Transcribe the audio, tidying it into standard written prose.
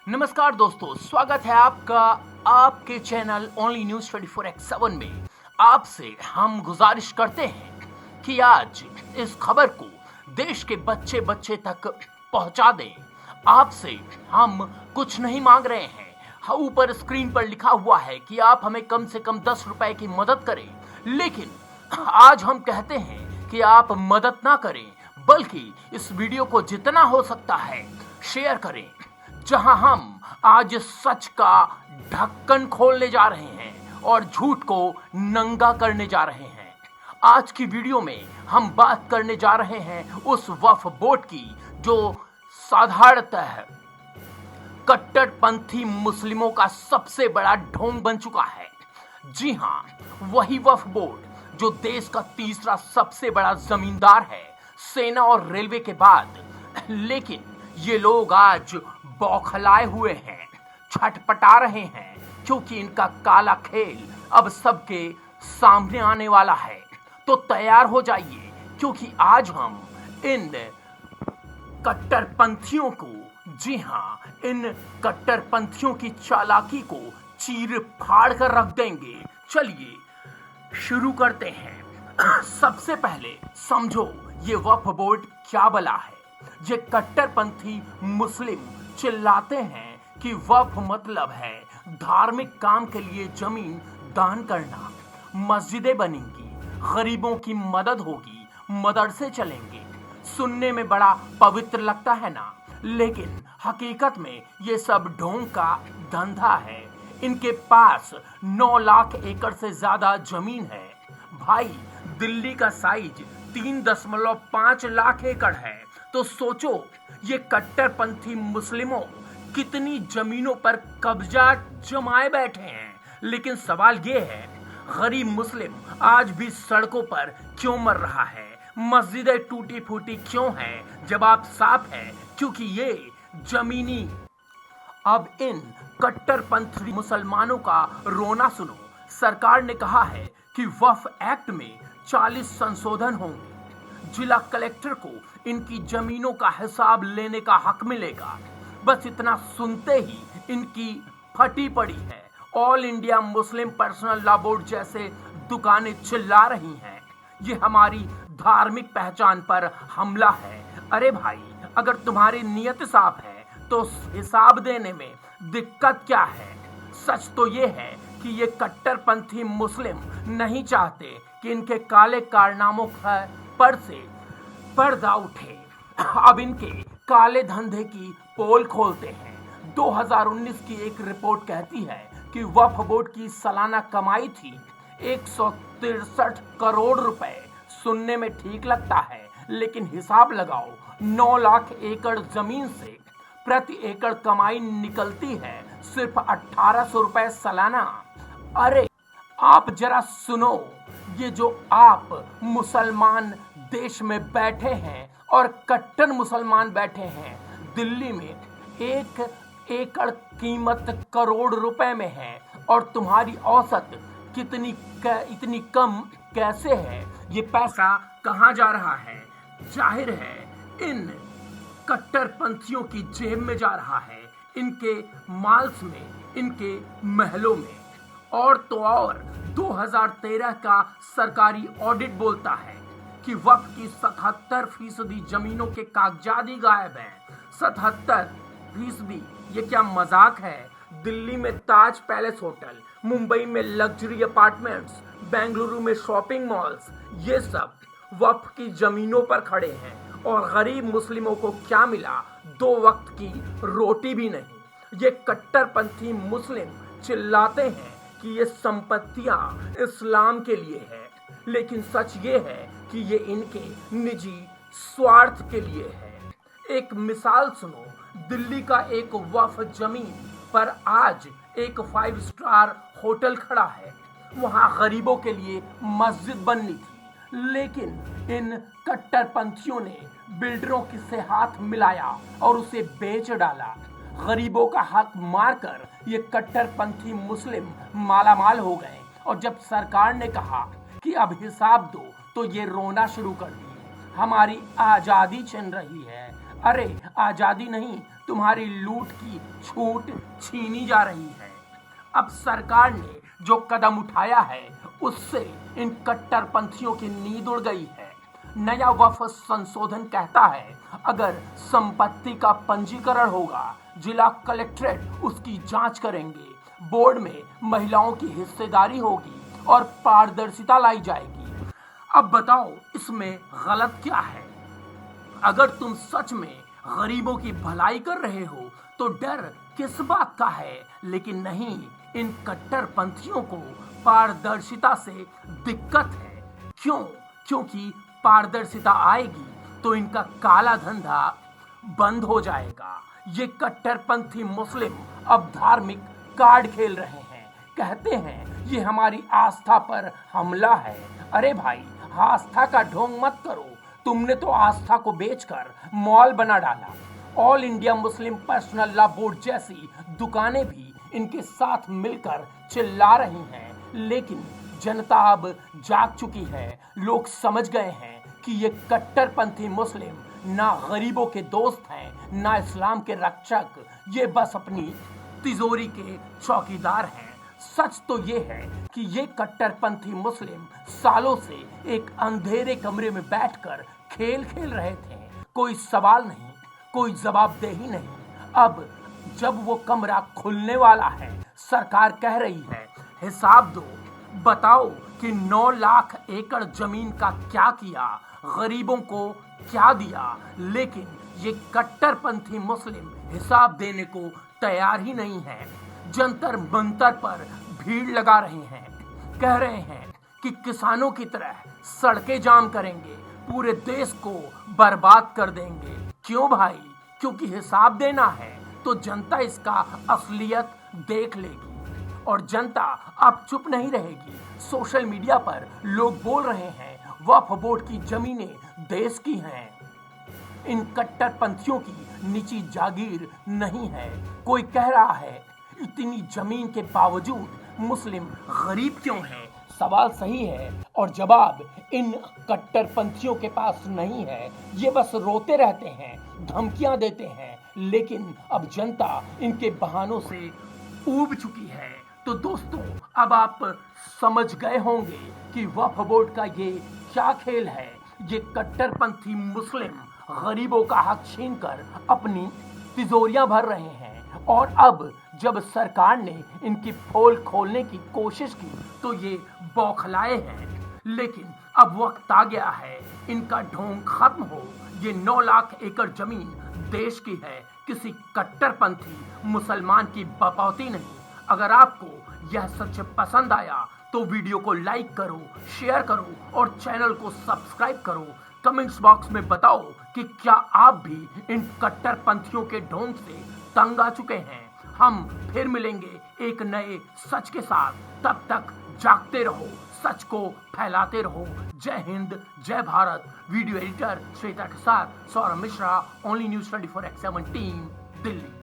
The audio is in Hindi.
नमस्कार दोस्तों, स्वागत है आपका आपके चैनल ओनली न्यूज 24x7 में। आपसे हम गुजारिश करते हैं कि आज इस खबर को देश के बच्चे बच्चे तक पहुंचा दें। आपसे हम कुछ नहीं मांग रहे हैं। ऊपर स्क्रीन पर लिखा हुआ है कि आप हमें कम से कम 10 रुपए की मदद करें, लेकिन आज हम कहते हैं कि आप मदद ना करें, बल्कि इस वीडियो को जितना हो सकता है शेयर करें, जहां हम आज सच का ढक्कन खोलने जा रहे हैं और झूठ को नंगा करने जा रहे हैं। आज की वीडियो में हम बात करने जा रहे हैं उस वक्फ बोर्ड की जो साधारणतः कट्टरपंथी मुस्लिमों का सबसे बड़ा ढोंग बन चुका है। जी हां, वही वक्फ बोर्ड जो देश का तीसरा सबसे बड़ा जमींदार है, सेना और रेलवे के बाद। लेकिन ये लोग आज बौखलाए हुए हैं, छटपटा रहे हैं, क्योंकि इनका काला खेल अब सबके सामने आने वाला है। तो तैयार हो जाइए, क्योंकि आज हम इन कट्टरपंथियों को, जी हाँ, इन कट्टरपंथियों की चालाकी को चीर फाड़ कर रख देंगे। चलिए शुरू करते हैं। सबसे पहले समझो ये वक्फ बोर्ड क्या बला है। ये कट्टरपंथी मुस्लिम चिल्लाते हैं कि वक्फ मतलब है धार्मिक काम के लिए जमीन दान करना, मस्जिदें बनेंगी, गरीबों की मदद होगी, मदरसे चलेंगे। सुनने में बड़ा पवित्र लगता है ना, लेकिन हकीकत में ये सब ढोंग का धंधा है। इनके पास 9 लाख एकड़ से ज्यादा जमीन है। भाई, दिल्ली का साइज 3.5 लाख एकड़ है। तो सोचो ये कट्टरपंथी मुस्लिमों कितनी जमीनों पर कब्जा जमाए बैठे हैं। लेकिन सवाल ये है, गरीब मुस्लिम आज भी सड़कों पर क्यों मर रहा है? मस्जिदें टूटी फूटी क्यों हैं? जवाब साफ है, क्योंकि ये जमीनी। अब इन कट्टरपंथी मुसलमानों का रोना सुनो। सरकार ने कहा है कि वक्फ एक्ट में 40 संशोधन होंगे। जिला कलेक्टर को इनकी जमीनों का हिसाब लेने का हक मिलेगा। बस इतना सुनते ही इनकी फटी पड़ी है। All India Muslim personal law board जैसे दुकानें चिल्ला रही हैं, ये हमारी धार्मिक पहचान पर हमला है। अरे भाई, अगर तुम्हारी नियत साफ है तो हिसाब देने में दिक्कत क्या है? सच तो ये है कि ये कट्टरपंथी मुस्लिम नहीं चाहते कि इनके काले कारनामों पर से पर्दा उठे। अब इनके काले धंधे की पोल खोलते हैं। 2019 की एक रिपोर्ट कहती है कि वक्फ बोर्ड की सालाना कमाई थी 163 करोड़ रुपए। सुनने में ठीक लगता है, लेकिन हिसाब लगाओ, 9 लाख एकड़ जमीन से प्रति एकड़ कमाई निकलती है सिर्फ 1800 रुपए सालाना। अरे आप जरा सुनो, ये जो आप मुसलमान देश में बैठे हैं और कट्टर मुसलमान बैठे हैं दिल्ली में, 1 एकड़ कीमत करोड़ रुपए में है, और तुम्हारी औसत इतनी कम कैसे है? ये पैसा कहाँ जा रहा है? जाहिर है इन कट्टरपंथियों की जेब में जा रहा है, इनके माल्स में, इनके महलों में। और तो और 2013 का सरकारी ऑडिट बोलता है कि वक्फ की 77% जमीनों के कागजात ही गायब हैं। 77%? ये क्या मजाक है? दिल्ली में ताज पैलेस होटल, मुंबई में लग्जरी अपार्टमेंट्स, बेंगलुरु में शॉपिंग मॉल्स, ये सब वक्फ की जमीनों पर खड़े हैं। और गरीब मुस्लिमों को क्या मिला? 2 वक्त की रोटी भी नहीं। ये कट्टरपंथी मुस्लिम चिल्लाते हैं कि ये संपत्तियां इस्लाम के लिए है, लेकिन सच ये है कि ये इनके निजी स्वार्थ के लिए है। एक मिसाल सुनो, दिल्ली का एक वक्फ जमीन पर आज एक 5 स्टार होटल खड़ा है। वहां गरीबों के लिए मस्जिद बननी थी, लेकिन इन कट्टरपंथियों ने बिल्डरों से हाथ मिलाया और उसे बेच डाला। गरीबों का हक मारकर ये कट्टरपंथी मुस्लिम मालामाल हो गए। और जब सरकार ने कहा कि अब हिसाब दो, तो ये रोना शुरू कर दिए। हमारी आजादी छिन रही है। अरे आजादी नहीं, तुम्हारी लूट की छूट छीनी जा रही है। अब सरकार ने जो कदम उठाया है उससे इन कट्टरपंथियों की नींद उड़ गई है। नया वक्फ संशोधन कहता है अगर संपत्ति का पंजीकरण होगा, जिला कलेक्ट्रेट उसकी जांच करेंगे, बोर्ड में महिलाओं की हिस्सेदारी होगी और पारदर्शिता लाई जाएगी। अब बताओ इसमें गलत क्या है? अगर तुम सच में गरीबों की भलाई कर रहे हो तो डर किस बात का है? लेकिन नहीं, इन कट्टरपंथियों को पारदर्शिता से दिक्कत है। क्यों? क्योंकि पारदर्शिता आएगी तो इनका काला धंधा बंद हो जाएगा। ये कट्टरपंथी मुस्लिम अब धार्मिक कार्ड खेल रहे हैं। कहते हैं ये हमारी आस्था पर हमला है। अरे भाई, आस्था का ढोंग मत करो। तुमने तो आस्था को बेचकर मॉल बना डाला। All India Muslim personal law board जैसी दुकानें भी इनके साथ मिलकर चिल्ला रही हैं। लेकिन जनता अब जाग चुकी है। लोग समझ गए हैं कि ये कट्टरपंथी मुस्लिम ना गरीबों के दोस्त हैं, ना इस्लाम के रक्षक। ये बस अपनी तिजोरी के चौकीदार हैं। सच तो ये है कि ये कट्टरपंथी मुस्लिम सालों से एक अंधेरे कमरे में बैठकर खेल खेल रहे थे। कोई सवाल नहीं, कोई जवाबदेही नहीं। अब जब वो कमरा खुलने वाला है, सरकार कह रही है हिसाब दो, बताओ कि 9 लाख एकड़ जमीन का क्या किया, गरीबों को क्या दिया। लेकिन ये कट्टरपंथी मुस्लिम हिसाब देने को तैयार ही नहीं है। जंतर मंतर पर भीड़ लगा रहे हैं, कह रहे हैं कि किसानों की तरह सड़कें जाम करेंगे, पूरे देश को बर्बाद कर देंगे। क्यों भाई? क्योंकि हिसाब देना है तो जनता इसका असलियत देख लेगी और जनता अब चुप नहीं रहेगी। सोशल मीडिया पर लोग बोल रहे हैं वक्फ बोर्ड की जमीनें देश की हैं। इन कट्टरपंथियों की निजी जागीर नहीं है। कोई कह रहा है इतनी जमीन के बावजूद मुस्लिम गरीब क्यों हैं? सवाल सही है और जवाब इन कट्टरपंथियों के पास नहीं है। ये बस रोते रहते हैं, धमकियां देते हैं, लेकिन अब जनता इनके बहानों से ऊब चुकी है। तो दोस्तों, अब आप समझ गए होंगे कि वक्फ बोर्ड का ये क्या खेल है। ये कट्टरपंथी मुस्लिम गरीबों का हक छीनकर अपनी तिजोरियां भर रहे हैं और अब जब सरकार ने इनकी पोल खोलने की कोशिश की तो ये बौखलाए हैं। लेकिन अब वक्त आ गया है इनका ढोंग खत्म हो। ये 9 लाख एकड़ जमीन देश की है, किसी कट्टरपंथी मुसलमान की बपौती नहीं। अगर आपको यह सच पसंद आया तो वीडियो को लाइक करो, शेयर करो और चैनल को सब्सक्राइब करो। कमेंट्स बॉक्स में बताओ कि क्या आप भी इन कट्टरपंथियों के ढोंग से तंग आ चुके हैं। हम फिर मिलेंगे एक नए सच के साथ। तब तक जागते रहो, सच को फैलाते रहो। जय हिंद, जय भारत। वीडियो एडिटर श्वेता के साथ Saurabh Mishra, only news 24x7 team, Delhi.